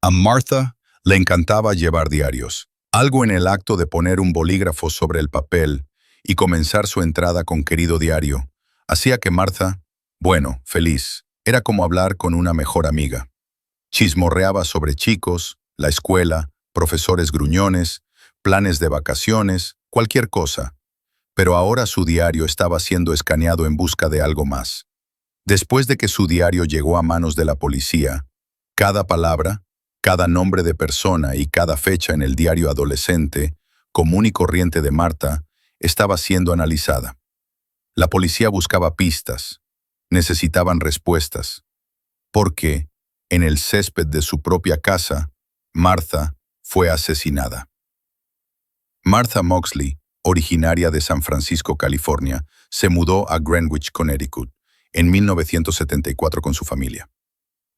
A Martha le encantaba llevar diarios. Algo en el acto de poner un bolígrafo sobre el papel y comenzar su entrada con querido diario hacía que Martha, bueno, feliz, era como hablar con una mejor amiga. Chismorreaba sobre chicos, la escuela, profesores gruñones, planes de vacaciones, cualquier cosa. Pero ahora su diario estaba siendo escaneado en busca de algo más. Después de que su diario llegó a manos de la policía, cada palabra, cada nombre de persona y cada fecha en el diario adolescente, común y corriente de Martha, estaba siendo analizada. La policía buscaba pistas, necesitaban respuestas, porque, en el césped de su propia casa, Martha fue asesinada. Martha Moxley, originaria de San Francisco, California, se mudó a Greenwich, Connecticut, en 1974 con su familia.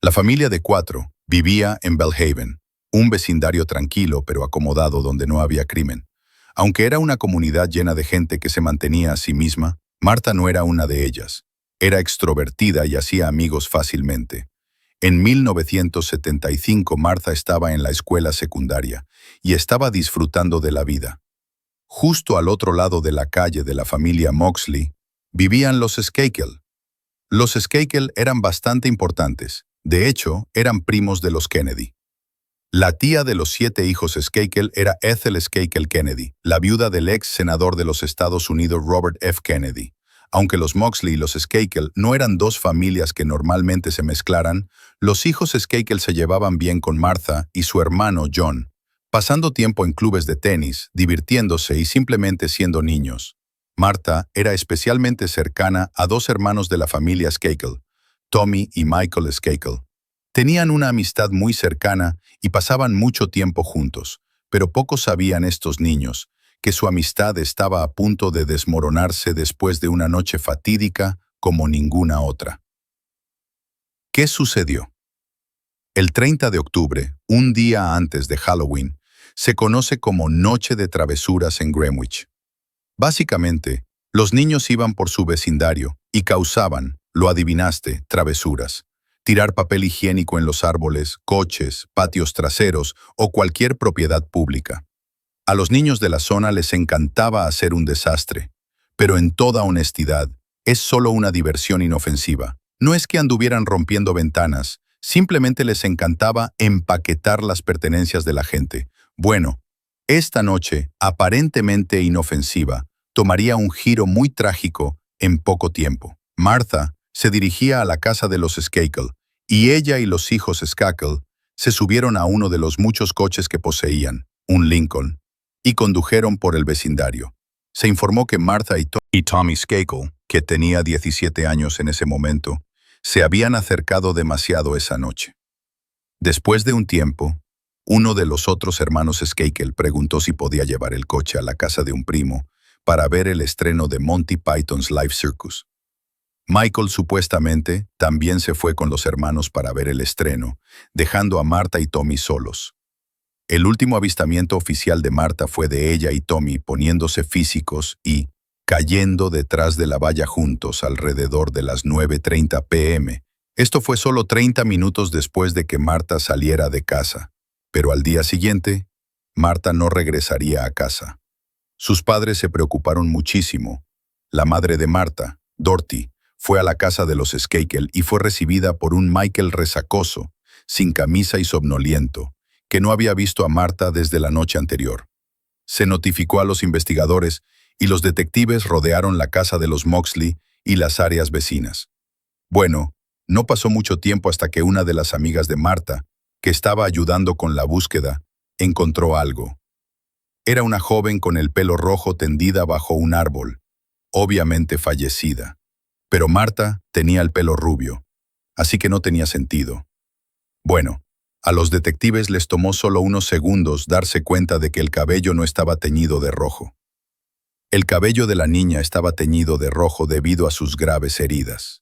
La familia de 4 vivía en Belhaven, un vecindario tranquilo pero acomodado donde no había crimen. Aunque era una comunidad llena de gente que se mantenía a sí misma, Martha no era una de ellas. Era extrovertida y hacía amigos fácilmente. En 1975 Martha estaba en la escuela secundaria y estaba disfrutando de la vida. Justo al otro lado de la calle de la familia Moxley vivían los Skakel. Los Skakel eran bastante importantes. De hecho, eran primos de los Kennedy. La tía de los 7 hijos Skakel era Ethel Skakel Kennedy, la viuda del ex senador de los Estados Unidos Robert F. Kennedy. Aunque los Moxley y los Skakel no eran 2 familias que normalmente se mezclaran, los hijos Skakel se llevaban bien con Martha y su hermano John, pasando tiempo en clubes de tenis, divirtiéndose y simplemente siendo niños. Martha era especialmente cercana a 2 hermanos de la familia Skakel, Tommy y Michael Skakel. Tenían una amistad muy cercana y pasaban mucho tiempo juntos, pero pocos sabían estos niños que su amistad estaba a punto de desmoronarse después de una noche fatídica como ninguna otra. ¿Qué sucedió? El 30 de octubre, un día antes de Halloween, se conoce como Noche de Travesuras en Greenwich. Básicamente, los niños iban por su vecindario y causaban, lo adivinaste, travesuras. Tirar papel higiénico en los árboles, coches, patios traseros o cualquier propiedad pública. A los niños de la zona les encantaba hacer un desastre, pero en toda honestidad, es solo una diversión inofensiva. No es que anduvieran rompiendo ventanas, simplemente les encantaba empaquetar las pertenencias de la gente. Bueno, esta noche, aparentemente inofensiva, tomaría un giro muy trágico en poco tiempo. Martha se dirigía a la casa de los Skakel, y ella y los hijos Skakel se subieron a uno de los muchos coches que poseían, un Lincoln, y condujeron por el vecindario. Se informó que Martha y Tommy Skakel, que tenía 17 años en ese momento, se habían acercado demasiado esa noche. Después de un tiempo, uno de los otros hermanos Skakel preguntó si podía llevar el coche a la casa de un primo para ver el estreno de Monty Python's Live Circus. Michael supuestamente también se fue con los hermanos para ver el estreno, dejando a Martha y Tommy solos. El último avistamiento oficial de Martha fue de ella y Tommy poniéndose físicos y cayendo detrás de la valla juntos alrededor de las 9:30 p.m. Esto fue solo 30 minutos después de que Martha saliera de casa, pero al día siguiente, Martha no regresaría a casa. Sus padres se preocuparon muchísimo. La madre de Martha, Dorothy, fue a la casa de los Skakel y fue recibida por un Michael resacoso, sin camisa y somnoliento, que no había visto a Martha desde la noche anterior. Se notificó a los investigadores y los detectives rodearon la casa de los Moxley y las áreas vecinas. Bueno, no pasó mucho tiempo hasta que una de las amigas de Martha, que estaba ayudando con la búsqueda, encontró algo. Era una joven con el pelo rojo tendida bajo un árbol, obviamente fallecida. Pero Martha tenía el pelo rubio, así que no tenía sentido. Bueno, a los detectives les tomó solo unos segundos darse cuenta de que el cabello no estaba teñido de rojo. El cabello de la niña estaba teñido de rojo debido a sus graves heridas.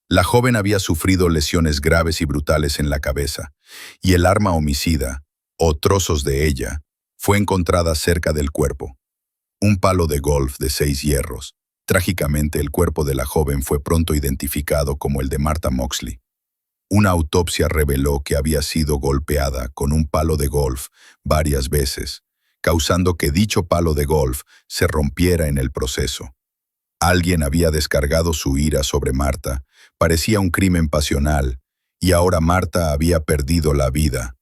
La joven había sufrido lesiones graves y brutales en la cabeza, y el arma homicida, o trozos de ella, fue encontrada cerca del cuerpo. Un palo de golf de 6 hierros. Trágicamente, el cuerpo de la joven fue pronto identificado como el de Martha Moxley. Una autopsia reveló que había sido golpeada con un palo de golf varias veces, causando que dicho palo de golf se rompiera en el proceso. Alguien había descargado su ira sobre Marta, parecía un crimen pasional, y ahora Marta había perdido la vida.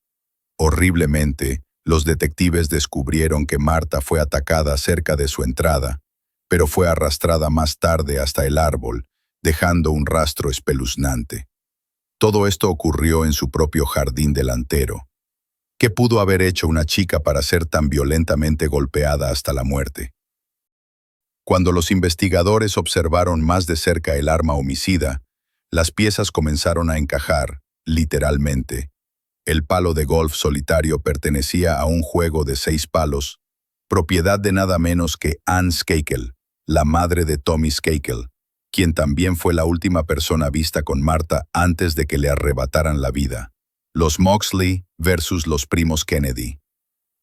Horriblemente, los detectives descubrieron que Marta fue atacada cerca de su entrada, pero fue arrastrada más tarde hasta el árbol, dejando un rastro espeluznante. Todo esto ocurrió en su propio jardín delantero. ¿Qué pudo haber hecho una chica para ser tan violentamente golpeada hasta la muerte? Cuando los investigadores observaron más de cerca el arma homicida, las piezas comenzaron a encajar, literalmente. El palo de golf solitario pertenecía a un juego de 6 palos, propiedad de nada menos que Ann Skakel, la madre de Tommy Skakel, quien también fue la última persona vista con Marta antes de que le arrebataran la vida. Los Moxley versus los primos Kennedy.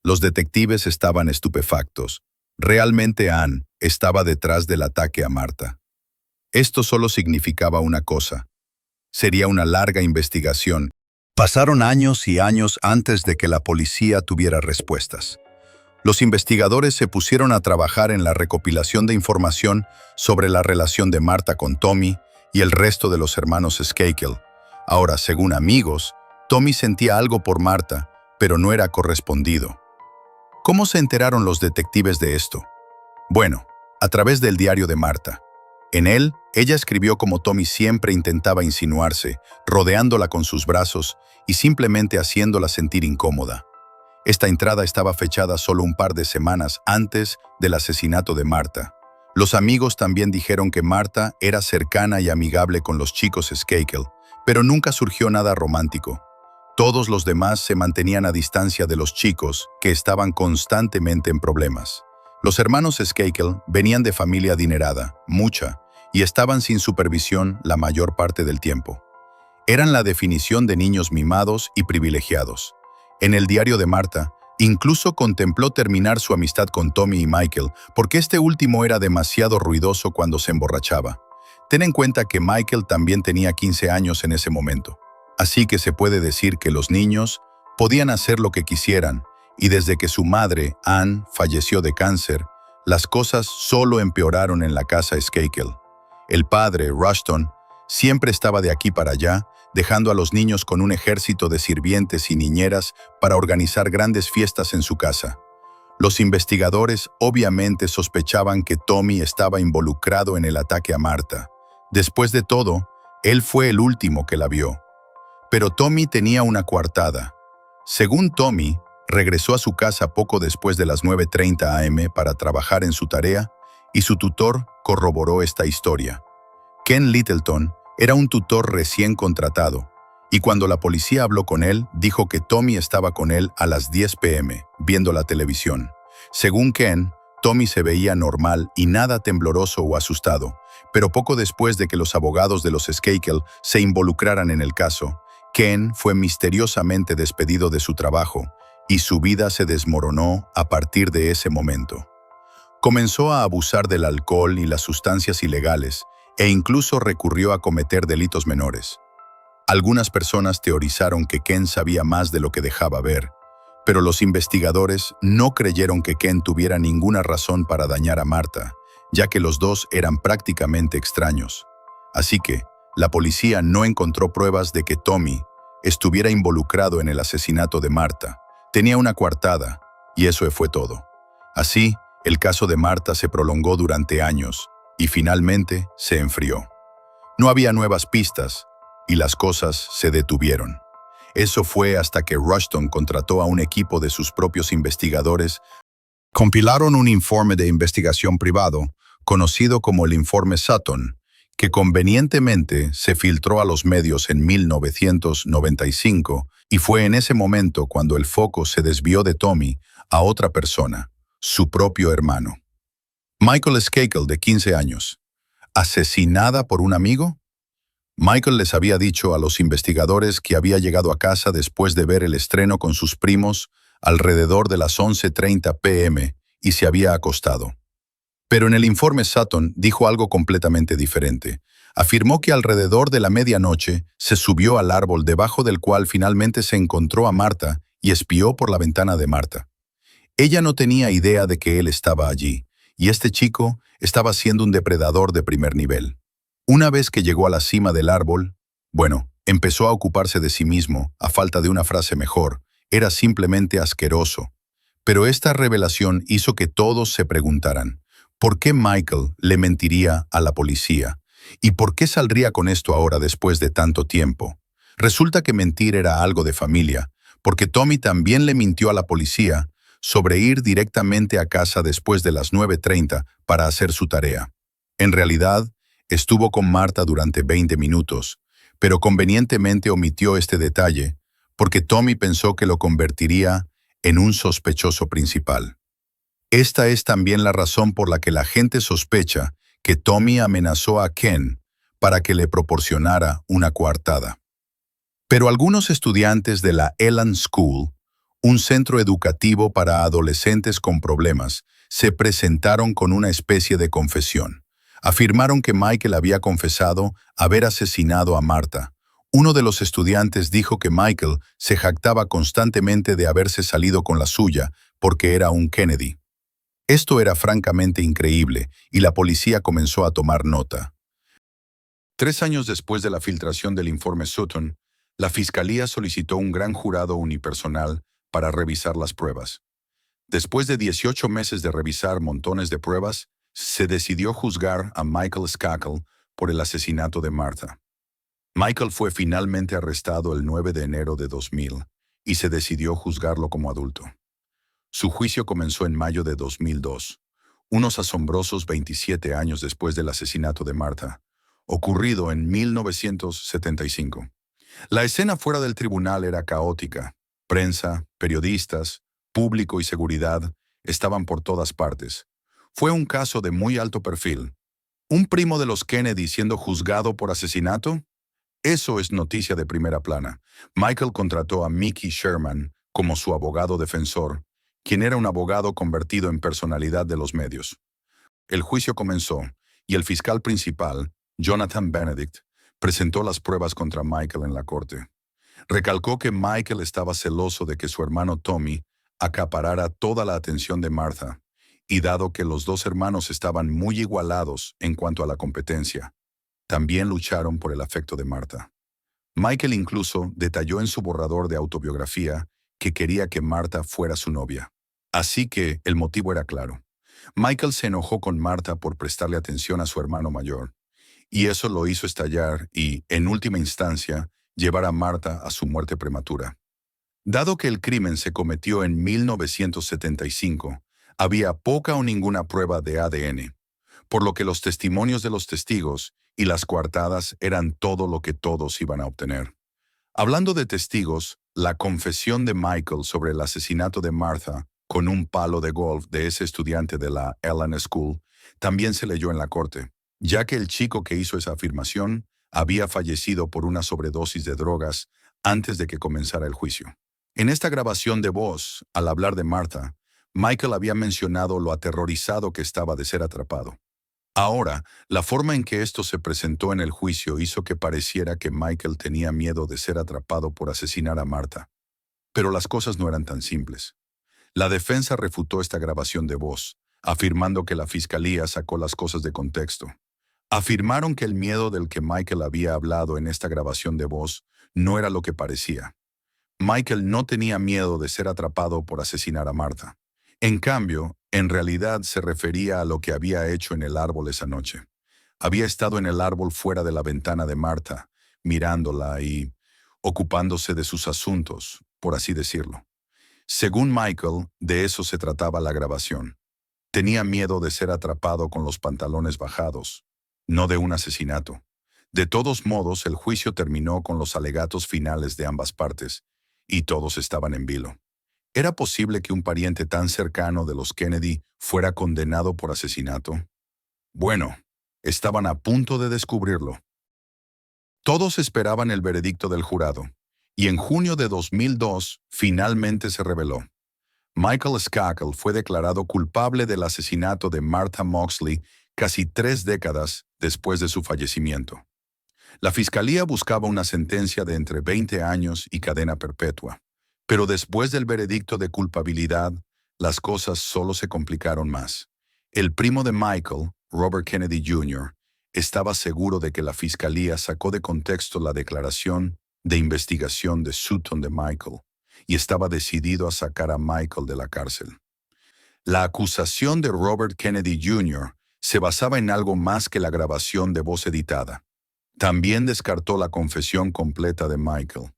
Los detectives estaban estupefactos. Realmente Ann estaba detrás del ataque a Marta. Esto solo significaba una cosa. Sería una larga investigación. Pasaron años y años antes de que la policía tuviera respuestas. Los investigadores se pusieron a trabajar en la recopilación de información sobre la relación de Marta con Tommy y el resto de los hermanos Skakel. Ahora, según amigos, Tommy sentía algo por Marta, pero no era correspondido. ¿Cómo se enteraron los detectives de esto? Bueno, a través del diario de Marta. En él, ella escribió cómo Tommy siempre intentaba insinuarse, rodeándola con sus brazos y simplemente haciéndola sentir incómoda. Esta entrada estaba fechada solo un par de semanas antes del asesinato de Marta. Los amigos también dijeron que Marta era cercana y amigable con los chicos Skakel, pero nunca surgió nada romántico. Todos los demás se mantenían a distancia de los chicos, que estaban constantemente en problemas. Los hermanos Skakel venían de familia adinerada, mucha, y estaban sin supervisión la mayor parte del tiempo. Eran la definición de niños mimados y privilegiados. En el diario de Marta, incluso contempló terminar su amistad con Tommy y Michael porque este último era demasiado ruidoso cuando se emborrachaba. Ten en cuenta que Michael también tenía 15 años en ese momento. Así que se puede decir que los niños podían hacer lo que quisieran, y desde que su madre, Ann, falleció de cáncer, las cosas solo empeoraron en la casa Skakel. El padre, Rushton, siempre estaba de aquí para allá, dejando a los niños con un ejército de sirvientes y niñeras para organizar grandes fiestas en su casa. Los investigadores obviamente sospechaban que Tommy estaba involucrado en el ataque a Marta. Después de todo, él fue el último que la vio. Pero Tommy tenía una coartada. Según Tommy, regresó a su casa poco después de las 9:30 am para trabajar en su tarea, y su tutor corroboró esta historia. Ken Littleton era un tutor recién contratado, y cuando la policía habló con él, dijo que Tommy estaba con él a las 10 p.m., viendo la televisión. Según Ken, Tommy se veía normal y nada tembloroso o asustado, pero poco después de que los abogados de los Skakel se involucraran en el caso, Ken fue misteriosamente despedido de su trabajo, y su vida se desmoronó a partir de ese momento. Comenzó a abusar del alcohol y las sustancias ilegales, e incluso recurrió a cometer delitos menores. Algunas personas teorizaron que Ken sabía más de lo que dejaba ver, pero los investigadores no creyeron que Ken tuviera ninguna razón para dañar a Marta, ya que los dos eran prácticamente extraños. Así que, la policía no encontró pruebas de que Tommy estuviera involucrado en el asesinato de Marta. Tenía una coartada, y eso fue todo. Así, el caso de Marta se prolongó durante años, y finalmente se enfrió. No había nuevas pistas, y las cosas se detuvieron. Eso fue hasta que Rushton contrató a un equipo de sus propios investigadores. Compilaron un informe de investigación privado, conocido como el Informe Sutton, que convenientemente se filtró a los medios en 1995, y fue en ese momento cuando el foco se desvió de Tommy a otra persona, su propio hermano. Michael Skakel, de 15 años. ¿Asesinada por un amigo? Michael les había dicho a los investigadores que había llegado a casa después de ver el estreno con sus primos alrededor de las 11:30 p.m. y se había acostado. Pero en el informe Sutton dijo algo completamente diferente. Afirmó que alrededor de la medianoche se subió al árbol debajo del cual finalmente se encontró a Martha y espió por la ventana de Martha. Ella no tenía idea de que él estaba allí, y este chico estaba siendo un depredador de primer nivel. Una vez que llegó a la cima del árbol, bueno, empezó a ocuparse de sí mismo, a falta de una frase mejor, era simplemente asqueroso. Pero esta revelación hizo que todos se preguntaran, ¿por qué Michael le mentiría a la policía? ¿Y por qué saldría con esto ahora después de tanto tiempo? Resulta que mentir era algo de familia, porque Tommy también le mintió a la policía sobre ir directamente a casa después de las 9:30 para hacer su tarea. En realidad, estuvo con Martha durante 20 minutos, pero convenientemente omitió este detalle porque Tommy pensó que lo convertiría en un sospechoso principal. Esta es también la razón por la que la gente sospecha que Tommy amenazó a Ken para que le proporcionara una coartada. Pero algunos estudiantes de la Elan School, un centro educativo para adolescentes con problemas, se presentaron con una especie de confesión. Afirmaron que Michael había confesado haber asesinado a Martha. Uno de los estudiantes dijo que Michael se jactaba constantemente de haberse salido con la suya porque era un Kennedy. Esto era francamente increíble y la policía comenzó a tomar nota. 3 años después de la filtración del informe Sutton, la Fiscalía solicitó un gran jurado unipersonal para revisar las pruebas. Después de 18 meses de revisar montones de pruebas, se decidió juzgar a Michael Skakel por el asesinato de Martha. Michael fue finalmente arrestado el 9 de enero de 2000 y se decidió juzgarlo como adulto. Su juicio comenzó en mayo de 2002, unos asombrosos 27 años después del asesinato de Martha, ocurrido en 1975. La escena fuera del tribunal era caótica. Prensa, periodistas, público y seguridad estaban por todas partes. Fue un caso de muy alto perfil. ¿Un primo de los Kennedy siendo juzgado por asesinato? Eso es noticia de primera plana. Michael contrató a Mickey Sherman como su abogado defensor, quien era un abogado convertido en personalidad de los medios. El juicio comenzó y el fiscal principal, Jonathan Benedict, presentó las pruebas contra Michael en la corte. Recalcó que Michael estaba celoso de que su hermano Tommy acaparara toda la atención de Martha, y dado que los dos hermanos estaban muy igualados en cuanto a la competencia, también lucharon por el afecto de Martha. Michael incluso detalló en su borrador de autobiografía que quería que Martha fuera su novia. Así que el motivo era claro. Michael se enojó con Martha por prestarle atención a su hermano mayor, y eso lo hizo estallar y, en última instancia, llevar a Martha a su muerte prematura. Dado que el crimen se cometió en 1975, había poca o ninguna prueba de ADN, por lo que los testimonios de los testigos y las coartadas eran todo lo que todos iban a obtener. Hablando de testigos, la confesión de Michael sobre el asesinato de Martha con un palo de golf de ese estudiante de la Elan School también se leyó en la corte, ya que el chico que hizo esa afirmación había fallecido por una sobredosis de drogas antes de que comenzara el juicio. En esta grabación de voz, al hablar de Martha, Michael había mencionado lo aterrorizado que estaba de ser atrapado. Ahora, la forma en que esto se presentó en el juicio hizo que pareciera que Michael tenía miedo de ser atrapado por asesinar a Martha. Pero las cosas no eran tan simples. La defensa refutó esta grabación de voz, afirmando que la fiscalía sacó las cosas de contexto. Afirmaron que el miedo del que Michael había hablado en esta grabación de voz no era lo que parecía. Michael no tenía miedo de ser atrapado por asesinar a Martha. En cambio, en realidad se refería a lo que había hecho en el árbol esa noche. Había estado en el árbol fuera de la ventana de Martha, mirándola y ocupándose de sus asuntos, por así decirlo. Según Michael, de eso se trataba la grabación. Tenía miedo de ser atrapado con los pantalones bajados, no de un asesinato. De todos modos, el juicio terminó con los alegatos finales de ambas partes, y todos estaban en vilo. ¿Era posible que un pariente tan cercano de los Kennedy fuera condenado por asesinato? Bueno, estaban a punto de descubrirlo. Todos esperaban el veredicto del jurado, y en junio de 2002 finalmente se reveló. Michael Skakel fue declarado culpable del asesinato de Martha Moxley casi 3 décadas después de su fallecimiento. La fiscalía buscaba una sentencia de entre 20 años y cadena perpetua, pero después del veredicto de culpabilidad, las cosas solo se complicaron más. El primo de Michael, Robert Kennedy Jr., estaba seguro de que la fiscalía sacó de contexto la declaración de investigación de Sutton de Michael y estaba decidido a sacar a Michael de la cárcel. La acusación de Robert Kennedy Jr. se basaba en algo más que la grabación de voz editada. También descartó la confesión completa de Michael.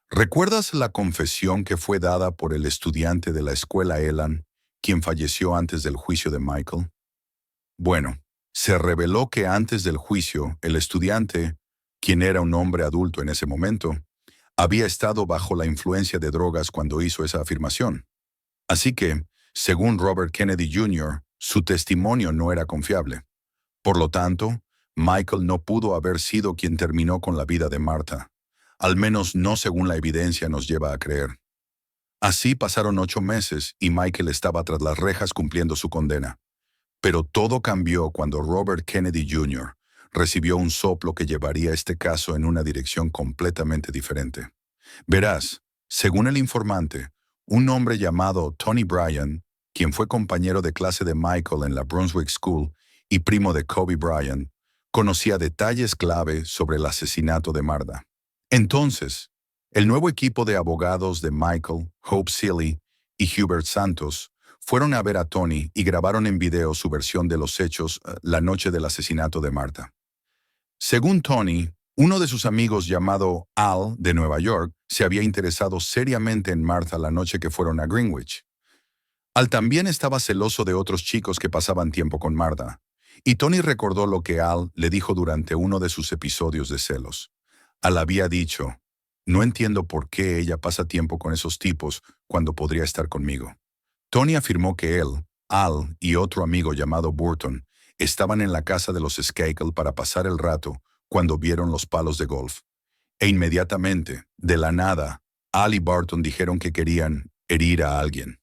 ¿Recuerdas la confesión que fue dada por el estudiante de la escuela Elan, quien falleció antes del juicio de Michael? Bueno, se reveló que antes del juicio, el estudiante, quien era un hombre adulto en ese momento, había estado bajo la influencia de drogas cuando hizo esa afirmación. Así que, según Robert Kennedy Jr., su testimonio no era confiable. Por lo tanto, Michael no pudo haber sido quien terminó con la vida de Martha, al menos no según la evidencia nos lleva a creer. Así pasaron 8 meses y Michael estaba tras las rejas cumpliendo su condena. Pero todo cambió cuando Robert Kennedy Jr. recibió un soplo que llevaría este caso en una dirección completamente diferente. Verás, según el informante, un hombre llamado Tony Bryan, quien fue compañero de clase de Michael en la Brunswick School y primo de Kobe Bryant, conocía detalles clave sobre el asesinato de Martha. Entonces, el nuevo equipo de abogados de Michael, Hope Seeley y Hubert Santos fueron a ver a Tony y grabaron en video su versión de los hechos la noche del asesinato de Martha. Según Tony, uno de sus amigos llamado Al de Nueva York se había interesado seriamente en Martha la noche que fueron a Greenwich. Al también estaba celoso de otros chicos que pasaban tiempo con Martha, y Tony recordó lo que Al le dijo durante uno de sus episodios de celos. Al había dicho, no entiendo por qué ella pasa tiempo con esos tipos cuando podría estar conmigo. Tony afirmó que él, Al y otro amigo llamado Burton estaban en la casa de los Skakel para pasar el rato cuando vieron los palos de golf. E inmediatamente, de la nada, Al y Burton dijeron que querían herir a alguien.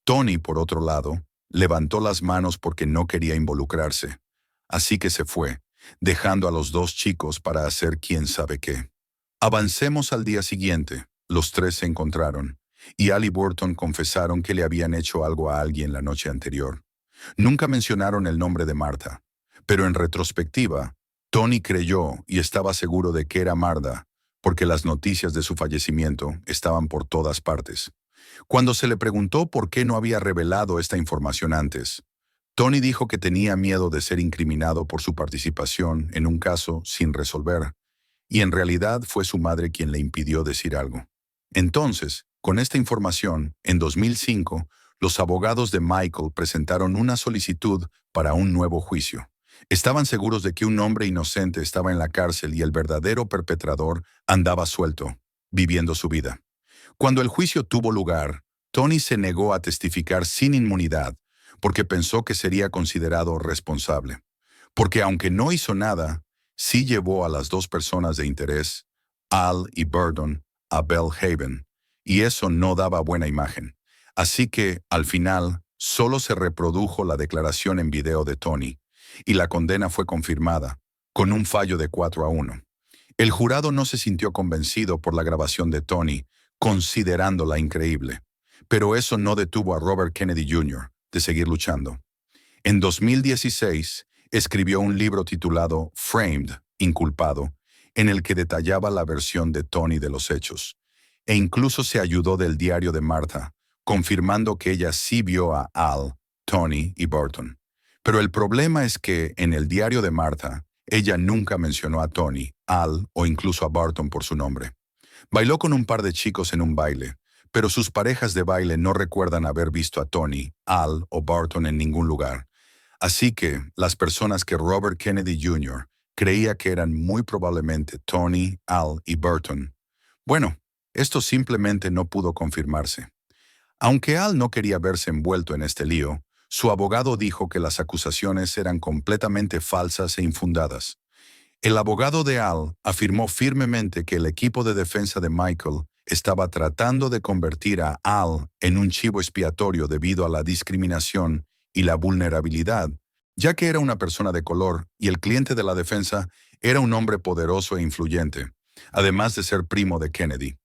Tony, por otro lado, levantó las manos porque no quería involucrarse, así que se fue, dejando a los dos chicos para hacer quién sabe qué. Avancemos al día siguiente. Los tres se encontraron, y Al y Burton confesaron que le habían hecho algo a alguien la noche anterior. Nunca mencionaron el nombre de Martha, pero en retrospectiva, Tony creyó y estaba seguro de que era Martha, porque las noticias de su fallecimiento estaban por todas partes. Cuando se le preguntó por qué no había revelado esta información antes, Tony dijo que tenía miedo de ser incriminado por su participación en un caso sin resolver, y en realidad fue su madre quien le impidió decir algo. Entonces, con esta información, en 2005, los abogados de Michael presentaron una solicitud para un nuevo juicio. Estaban seguros de que un hombre inocente estaba en la cárcel y el verdadero perpetrador andaba suelto, viviendo su vida. Cuando el juicio tuvo lugar, Tony se negó a testificar sin inmunidad porque pensó que sería considerado responsable. Porque aunque no hizo nada, sí llevó a las dos personas de interés, Al y Burton, a Belhaven, y eso no daba buena imagen. Así que, al final, solo se reprodujo la declaración en video de Tony, y la condena fue confirmada, con un fallo de 4-1. El jurado no se sintió convencido por la grabación de Tony, considerándola increíble. Pero eso no detuvo a Robert Kennedy Jr. de seguir luchando. En 2016, escribió un libro titulado Framed, Inculpado, en el que detallaba la versión de Tony de los hechos. E incluso se ayudó del diario de Martha, confirmando que ella sí vio a Al, Tony y Burton. Pero el problema es que, en el diario de Martha, ella nunca mencionó a Tony, Al o incluso a Burton por su nombre. Bailó con un par de chicos en un baile, pero sus parejas de baile no recuerdan haber visto a Tony, Al o Burton en ningún lugar. Así que las personas que Robert Kennedy Jr. creía que eran muy probablemente Tony, Al y Burton, bueno, esto simplemente no pudo confirmarse. Aunque Al no quería verse envuelto en este lío, su abogado dijo que las acusaciones eran completamente falsas e infundadas. El abogado de Al afirmó firmemente que el equipo de defensa de Michael estaba tratando de convertir a Al en un chivo expiatorio debido a la discriminación y la vulnerabilidad ya que era una persona de color y el cliente de la defensa era un hombre poderoso e influyente, además de ser primo de Kennedy.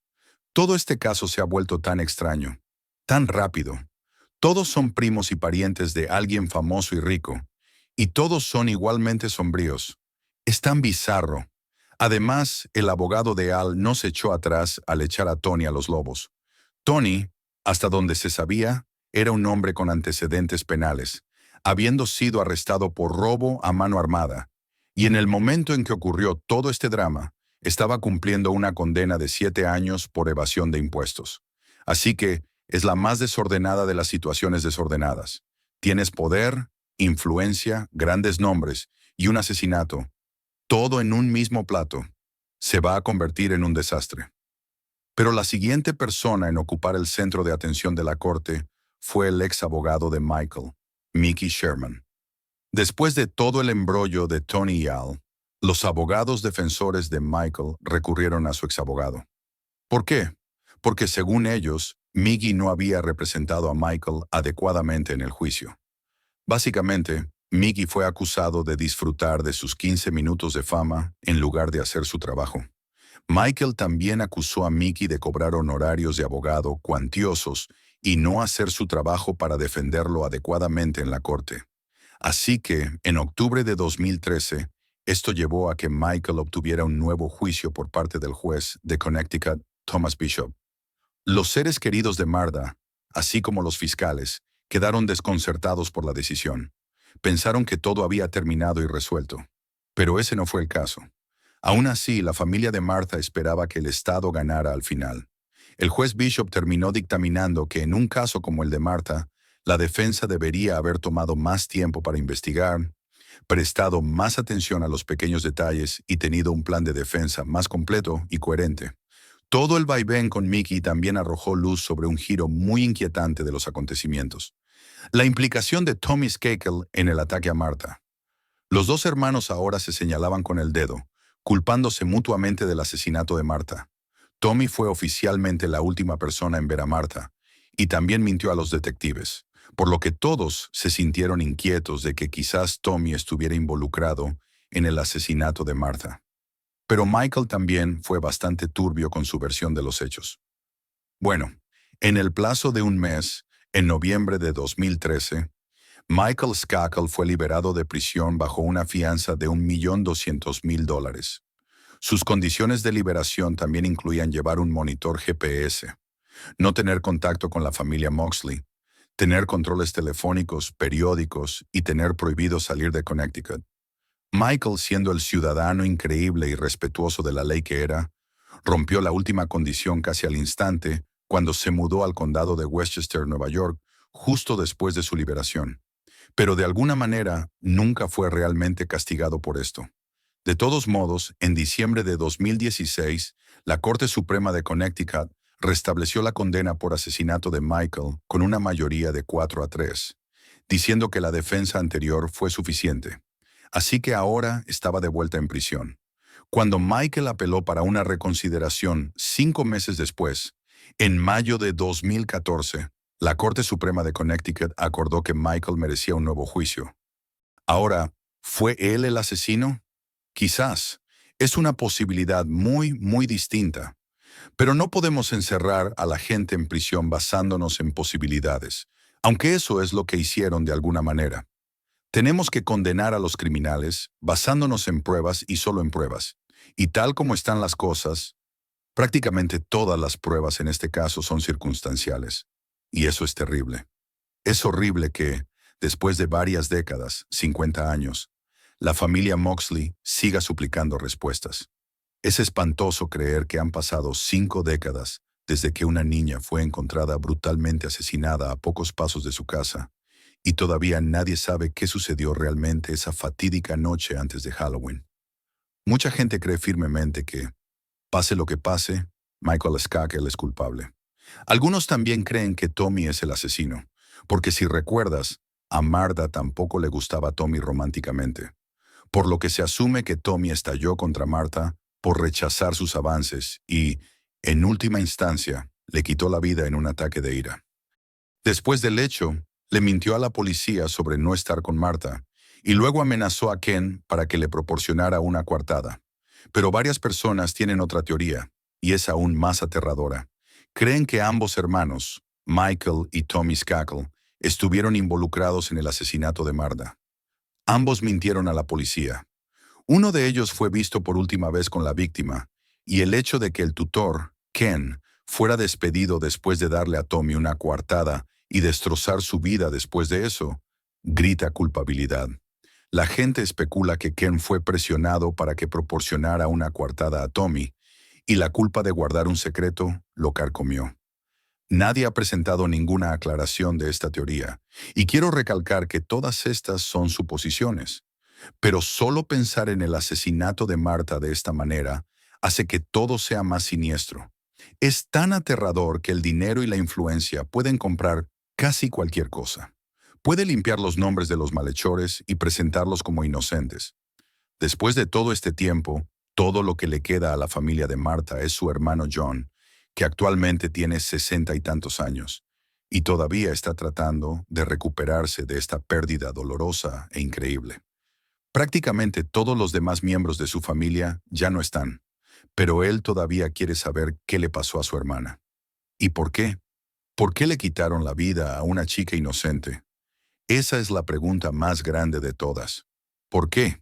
Todo este caso se ha vuelto tan extraño, tan rápido. Todos son primos y parientes de alguien famoso y rico, y todos son igualmente sombríos. Es tan bizarro. Además, el abogado de Al no se echó atrás al echar a Tony a los lobos. Tony, hasta donde se sabía, era un hombre con antecedentes penales, habiendo sido arrestado por robo a mano armada, y en el momento en que ocurrió todo este drama, estaba cumpliendo una condena de 7 años por evasión de impuestos. Así que es la más desordenada de las situaciones desordenadas. Tienes poder, influencia, grandes nombres y un asesinato, todo en un mismo plato. Se va a convertir en un desastre. Pero la siguiente persona en ocupar el centro de atención de la corte fue el ex abogado de Michael, Mickey Sherman. Después de todo el embrollo de Tony y Al, los abogados defensores de Michael recurrieron a su exabogado. ¿Por qué? Porque según ellos, Mickey no había representado a Michael adecuadamente en el juicio. Básicamente, Mickey fue acusado de disfrutar de sus 15 minutos de fama en lugar de hacer su trabajo. Michael también acusó a Mickey de cobrar honorarios de abogado cuantiosos y no hacer su trabajo para defenderlo adecuadamente en la corte. Así que, en octubre de 2013, esto llevó a que Michael obtuviera un nuevo juicio por parte del juez de Connecticut, Thomas Bishop. Los seres queridos de Martha, así como los fiscales, quedaron desconcertados por la decisión. Pensaron que todo había terminado y resuelto. Pero ese no fue el caso. Aún así, la familia de Martha esperaba que el Estado ganara al final. El juez Bishop terminó dictaminando que en un caso como el de Martha, la defensa debería haber tomado más tiempo para investigar, prestado más atención a los pequeños detalles y tenido un plan de defensa más completo y coherente. Todo el vaivén con Mickey también arrojó luz sobre un giro muy inquietante de los acontecimientos. La implicación de Tommy Skakel en el ataque a Martha. Los dos hermanos ahora se señalaban con el dedo, culpándose mutuamente del asesinato de Martha. Tommy fue oficialmente la última persona en ver a Martha, y también mintió a los detectives, por lo que todos se sintieron inquietos de que quizás Tommy estuviera involucrado en el asesinato de Martha. Pero Michael también fue bastante turbio con su versión de los hechos. Bueno, en el plazo de un mes, en noviembre de 2013, Michael Skakel fue liberado de prisión bajo una fianza de $1.200.000. Sus condiciones de liberación también incluían llevar un monitor GPS, no tener contacto con la familia Moxley, tener controles telefónicos, periódicos y tener prohibido salir de Connecticut. Michael, siendo el ciudadano increíble y respetuoso de la ley que era, rompió la última condición casi al instante cuando se mudó al condado de Westchester, Nueva York, justo después de su liberación. Pero de alguna manera nunca fue realmente castigado por esto. De todos modos, en diciembre de 2016, la Corte Suprema de Connecticut restableció la condena por asesinato de Michael con una mayoría de 4-3, diciendo que la defensa anterior fue suficiente. Así que ahora estaba de vuelta en prisión. Cuando Michael apeló para una reconsideración 5 meses después, en mayo de 2014, la Corte Suprema de Connecticut acordó que Michael merecía un nuevo juicio. Ahora, ¿fue él el asesino? Quizás. Es una posibilidad muy distinta. Pero no podemos encerrar a la gente en prisión basándonos en posibilidades, aunque eso es lo que hicieron de alguna manera. Tenemos que condenar a los criminales basándonos en pruebas y solo en pruebas. Y tal como están las cosas, prácticamente todas las pruebas en este caso son circunstanciales. Y eso es terrible. Es horrible que, después de varias décadas, 50 años, la familia Moxley siga suplicando respuestas. Es espantoso creer que han pasado 5 décadas desde que una niña fue encontrada brutalmente asesinada a pocos pasos de su casa, y todavía nadie sabe qué sucedió realmente esa fatídica noche antes de Halloween. Mucha gente cree firmemente que, pase lo que pase, Michael Skakel es culpable. Algunos también creen que Tommy es el asesino, porque si recuerdas, a Martha tampoco le gustaba a Tommy románticamente, por lo que se asume que Tommy estalló contra Martha por rechazar sus avances y, en última instancia, le quitó la vida en un ataque de ira. Después del hecho, le mintió a la policía sobre no estar con Martha y luego amenazó a Ken para que le proporcionara una coartada. Pero varias personas tienen otra teoría, y es aún más aterradora. Creen que ambos hermanos, Michael y Tommy Skakel, estuvieron involucrados en el asesinato de Martha. Ambos mintieron a la policía. Uno de ellos fue visto por última vez con la víctima, y el hecho de que el tutor, Ken, fuera despedido después de darle a Tommy una coartada y destrozar su vida después de eso, grita culpabilidad. La gente especula que Ken fue presionado para que proporcionara una coartada a Tommy, y la culpa de guardar un secreto lo carcomió. Nadie ha presentado ninguna aclaración de esta teoría, y quiero recalcar que todas estas son suposiciones. Pero solo pensar en el asesinato de Martha de esta manera hace que todo sea más siniestro. Es tan aterrador que el dinero y la influencia pueden comprar casi cualquier cosa. Puede limpiar los nombres de los malhechores y presentarlos como inocentes. Después de todo este tiempo, todo lo que le queda a la familia de Martha es su hermano John, que actualmente tiene 60 y tantos años, y todavía está tratando de recuperarse de esta pérdida dolorosa e increíble. Prácticamente todos los demás miembros de su familia ya no están, pero él todavía quiere saber qué le pasó a su hermana. ¿Y por qué? ¿Por qué le quitaron la vida a una chica inocente? Esa es la pregunta más grande de todas. ¿Por qué?